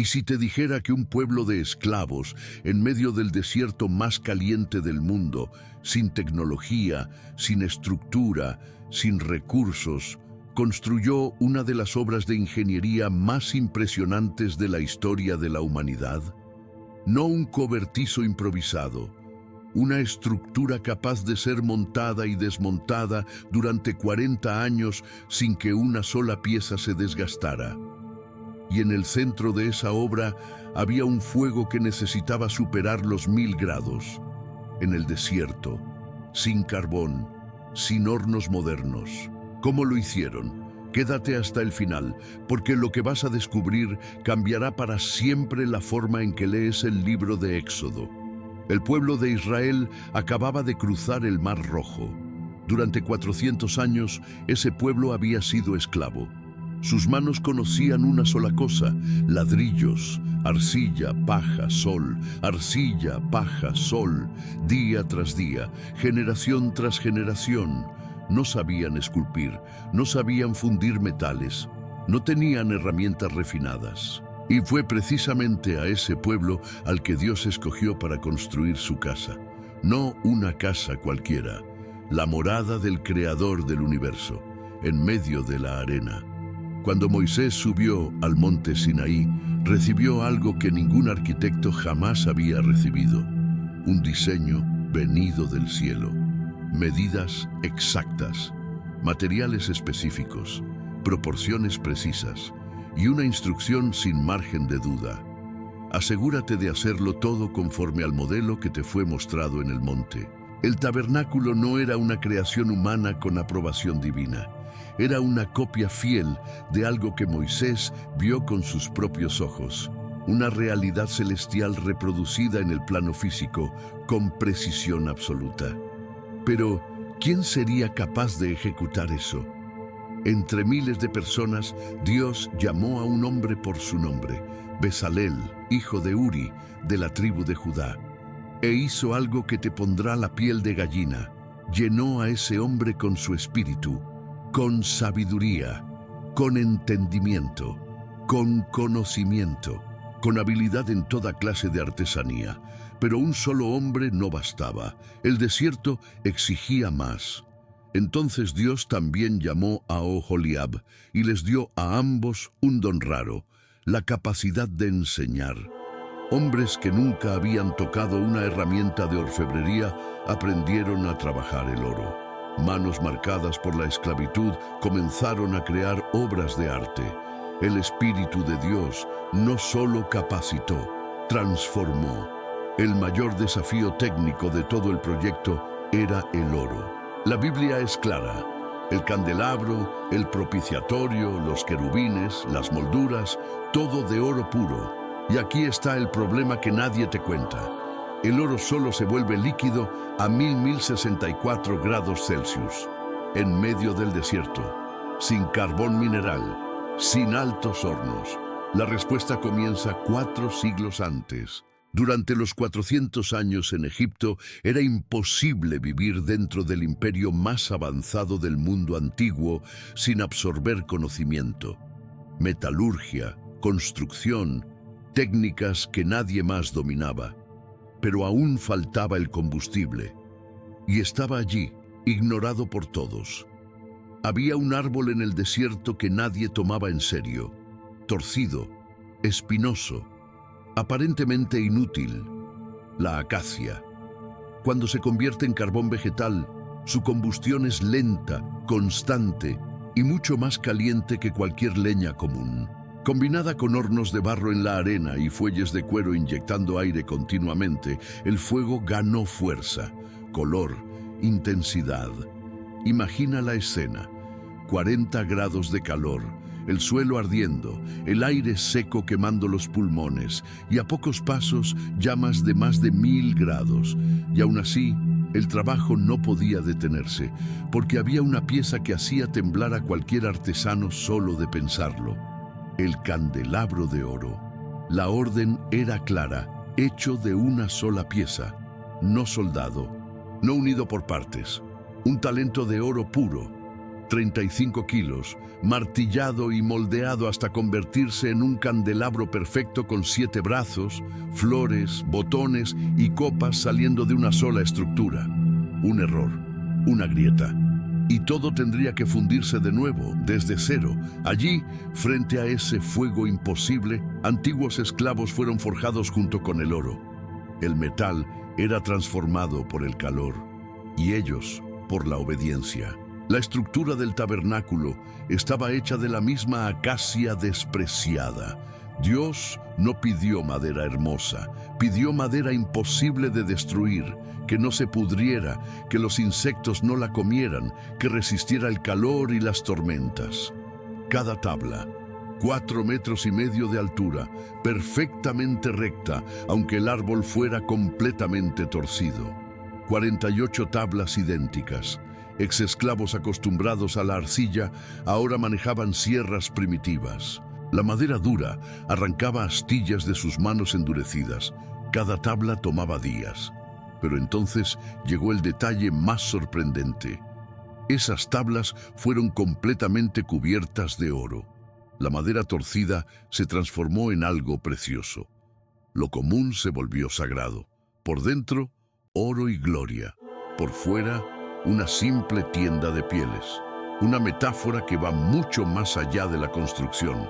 Y si te dijera que un pueblo de esclavos, en medio del desierto más caliente del mundo, sin tecnología, sin estructura, sin recursos, construyó una de las obras de ingeniería más impresionantes de la historia de la humanidad? No un cobertizo improvisado, una estructura capaz de ser montada y desmontada durante 40 años sin que una sola pieza se desgastara. Y en el centro de esa obra había un fuego que necesitaba superar los 1000 grados. En el desierto, sin carbón, sin hornos modernos. ¿Cómo lo hicieron? Quédate hasta el final, porque lo que vas a descubrir cambiará para siempre la forma en que lees el libro de Éxodo. El pueblo de Israel acababa de cruzar el Mar Rojo. Durante 400 años, ese pueblo había sido esclavo. Sus manos conocían una sola cosa: ladrillos, arcilla, paja, sol, arcilla, paja, sol, día tras día, generación tras generación. No sabían esculpir, no sabían fundir metales, no tenían herramientas refinadas. Y fue precisamente a ese pueblo al que Dios escogió para construir su casa. No una casa cualquiera, la morada del Creador del universo, en medio de la arena. Cuando Moisés subió al monte Sinaí, recibió algo que ningún arquitecto jamás había recibido: un diseño venido del cielo. Medidas exactas, materiales específicos, proporciones precisas y una instrucción sin margen de duda. Asegúrate de hacerlo todo conforme al modelo que te fue mostrado en el monte. El tabernáculo no era una creación humana con aprobación divina. Era una copia fiel de algo que Moisés vio con sus propios ojos. Una realidad celestial reproducida en el plano físico con precisión absoluta. Pero, ¿quién sería capaz de ejecutar eso? Entre miles de personas, Dios llamó a un hombre por su nombre: Bezalel, hijo de Uri, de la tribu de Judá. E hizo algo que te pondrá la piel de gallina. Llenó a ese hombre con su espíritu, con sabiduría, con entendimiento, con conocimiento, con habilidad en toda clase de artesanía. Pero un solo hombre no bastaba. El desierto exigía más. Entonces Dios también llamó a Oholiab y les dio a ambos un don raro: la capacidad de enseñar. Hombres que nunca habían tocado una herramienta de orfebrería aprendieron a trabajar el oro. Manos marcadas por la esclavitud comenzaron a crear obras de arte. El Espíritu de Dios no solo capacitó, transformó. El mayor desafío técnico de todo el proyecto era el oro. La Biblia es clara: el candelabro, el propiciatorio, los querubines, las molduras, todo de oro puro. Y aquí está el problema que nadie te cuenta. El oro solo se vuelve líquido a 1064 grados Celsius, en medio del desierto, sin carbón mineral, sin altos hornos. La respuesta comienza 4 siglos antes. Durante los 400 años en Egipto era imposible vivir dentro del imperio más avanzado del mundo antiguo sin absorber conocimiento, metalurgia, construcción, técnicas que nadie más dominaba. Pero aún faltaba el combustible, y estaba allí, ignorado por todos. Había un árbol en el desierto que nadie tomaba en serio, torcido, espinoso, aparentemente inútil: la acacia. Cuando se convierte en carbón vegetal, su combustión es lenta, constante y mucho más caliente que cualquier leña común. Combinada con hornos de barro en la arena y fuelles de cuero inyectando aire continuamente, el fuego ganó fuerza, color, intensidad. Imagina la escena: 40 grados de calor, el suelo ardiendo, el aire seco quemando los pulmones, y a pocos pasos llamas de más de 1000 grados. Y aún así, el trabajo no podía detenerse, porque había una pieza que hacía temblar a cualquier artesano solo de pensarlo: el candelabro de oro. La orden era clara: hecho de una sola pieza, no soldado, no unido por partes. Un talento de oro puro. 35 kilos, martillado y moldeado hasta convertirse en un candelabro perfecto con 7 brazos, flores, botones y copas saliendo de una sola estructura. Un error, una grieta. Y todo tendría que fundirse de nuevo, desde cero. Allí, frente a ese fuego imposible, antiguos esclavos fueron forjados junto con el oro. El metal era transformado por el calor, y ellos por la obediencia. La estructura del tabernáculo estaba hecha de la misma acacia despreciada. Dios no pidió madera hermosa, pidió madera imposible de destruir, que no se pudriera, que los insectos no la comieran, que resistiera el calor y las tormentas. Cada tabla, 4,5 metros de altura, perfectamente recta, aunque el árbol fuera completamente torcido. 48 tablas idénticas. Exesclavos acostumbrados a la arcilla ahora manejaban sierras primitivas. La madera dura arrancaba astillas de sus manos endurecidas. Cada tabla tomaba días. Pero entonces llegó el detalle más sorprendente. Esas tablas fueron completamente cubiertas de oro. La madera torcida se transformó en algo precioso. Lo común se volvió sagrado. Por dentro, oro y gloria. Por fuera, una simple tienda de pieles. Una metáfora que va mucho más allá de la construcción.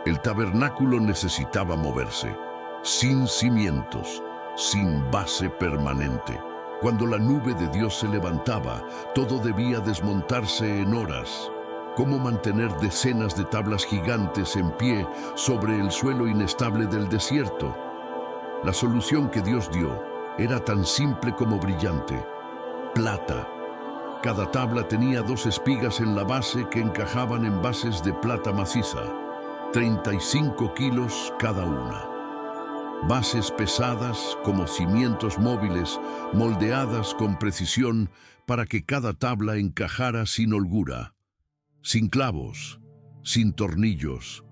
El tabernáculo necesitaba moverse, sin cimientos, sin base permanente. Cuando la nube de Dios se levantaba, todo debía desmontarse en horas. ¿Cómo mantener decenas de tablas gigantes en pie sobre el suelo inestable del desierto? La solución que Dios dio era tan simple como brillante: plata. Cada tabla tenía 2 espigas en la base que encajaban en bases de plata maciza, 35 kilos cada una. Bases pesadas como cimientos móviles, moldeadas con precisión para que cada tabla encajara sin holgura, sin clavos, sin tornillos,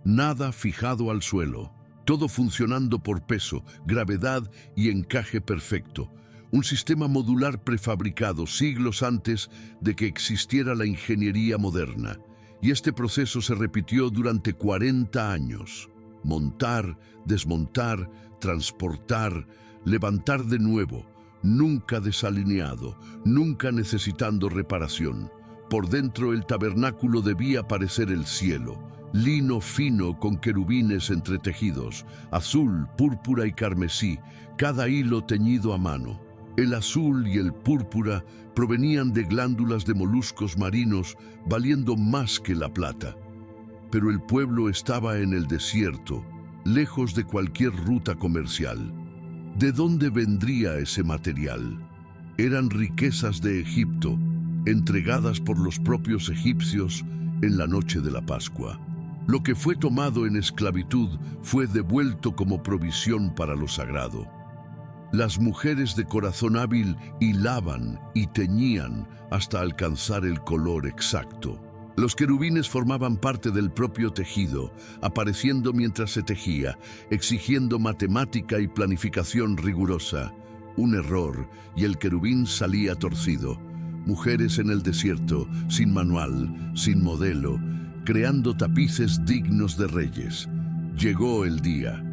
nada fijado al suelo, todo funcionando por peso, gravedad y encaje perfecto. Un sistema modular prefabricado siglos antes de que existiera la ingeniería moderna. Y este proceso se repitió durante 40 años. Montar, desmontar, transportar, levantar de nuevo, nunca desalineado, nunca necesitando reparación. Por dentro el tabernáculo debía parecer el cielo, lino fino con querubines entretejidos, azul, púrpura y carmesí, cada hilo teñido a mano. El azul y el púrpura provenían de glándulas de moluscos marinos, valiendo más que la plata. Pero el pueblo estaba en el desierto, lejos de cualquier ruta comercial. ¿De dónde vendría ese material? Eran riquezas de Egipto, entregadas por los propios egipcios en la noche de la Pascua. Lo que fue tomado en esclavitud fue devuelto como provisión para lo sagrado. Las mujeres de corazón hábil hilaban y teñían hasta alcanzar el color exacto. Los querubines formaban parte del propio tejido, apareciendo mientras se tejía, exigiendo matemática y planificación rigurosa. Un error y el querubín salía torcido. Mujeres en el desierto, sin manual, sin modelo, creando tapices dignos de reyes. Llegó el día.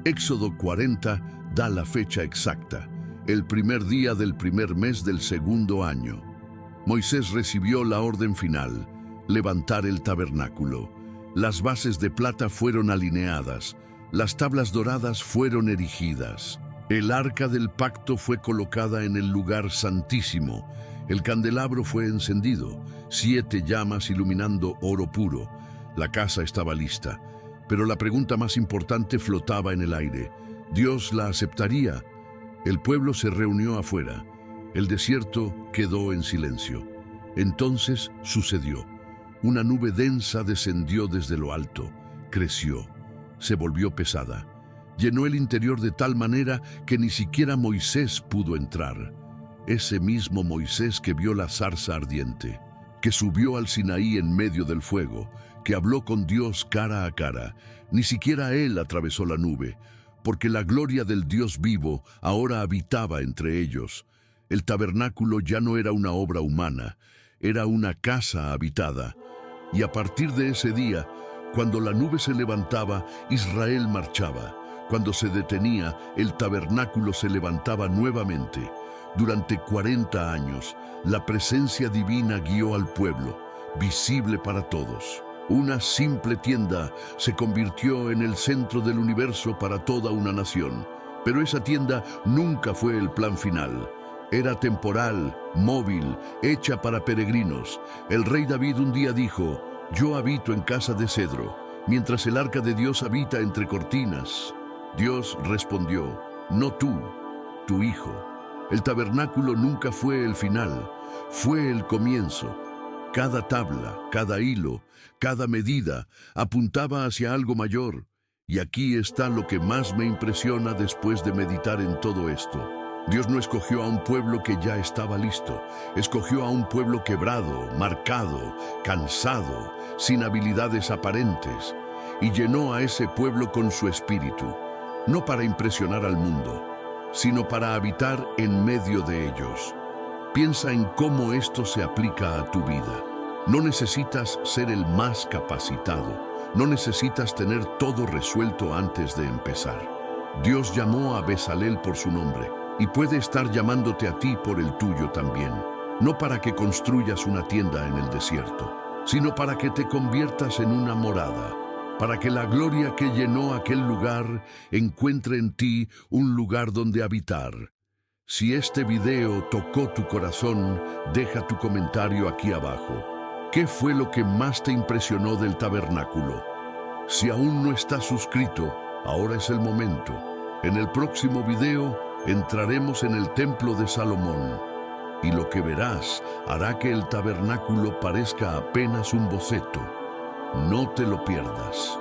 Éxodo 40 da la fecha exacta, el primer día del primer mes del segundo año. Moisés recibió la orden final: levantar el tabernáculo. Las bases de plata fueron alineadas, las tablas doradas fueron erigidas. El arca del pacto fue colocada en el lugar santísimo. El candelabro fue encendido, 7 llamas iluminando oro puro. La casa estaba lista, pero la pregunta más importante flotaba en el aire. ¿Dios la aceptaría? El pueblo se reunió afuera. El desierto quedó en silencio. Entonces sucedió. Una nube densa descendió desde lo alto, creció, se volvió pesada. Llenó el interior de tal manera que ni siquiera Moisés pudo entrar. Ese mismo Moisés que vio la zarza ardiente, que subió al Sinaí en medio del fuego, que habló con Dios cara a cara. Ni siquiera él atravesó la nube, porque la gloria del Dios vivo ahora habitaba entre ellos. El tabernáculo ya no era una obra humana, era una casa habitada. Y a partir de ese día, cuando la nube se levantaba, Israel marchaba. Cuando se detenía, el tabernáculo se levantaba nuevamente. Durante 40 años, la presencia divina guió al pueblo, visible para todos. Una simple tienda se convirtió en el centro del universo para toda una nación. Pero esa tienda nunca fue el plan final. Era temporal, móvil, hecha para peregrinos. El rey David un día dijo: «Yo habito en casa de cedro, mientras el arca de Dios habita entre cortinas». Dios respondió: «No tú, tu hijo». El tabernáculo nunca fue el final, fue el comienzo. Cada tabla, cada hilo, cada medida apuntaba hacia algo mayor. Y aquí está lo que más me impresiona después de meditar en todo esto. Dios no escogió a un pueblo que ya estaba listo. Escogió a un pueblo quebrado, marcado, cansado, sin habilidades aparentes. Y llenó a ese pueblo con su espíritu, no para impresionar al mundo, sino para habitar en medio de ellos. Piensa en cómo esto se aplica a tu vida. No necesitas ser el más capacitado. No necesitas tener todo resuelto antes de empezar. Dios llamó a Bezalel por su nombre y puede estar llamándote a ti por el tuyo también. No para que construyas una tienda en el desierto, sino para que te conviertas en una morada, para que la gloria que llenó aquel lugar encuentre en ti un lugar donde habitar. Si este video tocó tu corazón, deja tu comentario aquí abajo. ¿Qué fue lo que más te impresionó del tabernáculo? Si aún no estás suscrito, ahora es el momento. En el próximo video entraremos en el templo de Salomón, y lo que verás hará que el tabernáculo parezca apenas un boceto. No te lo pierdas.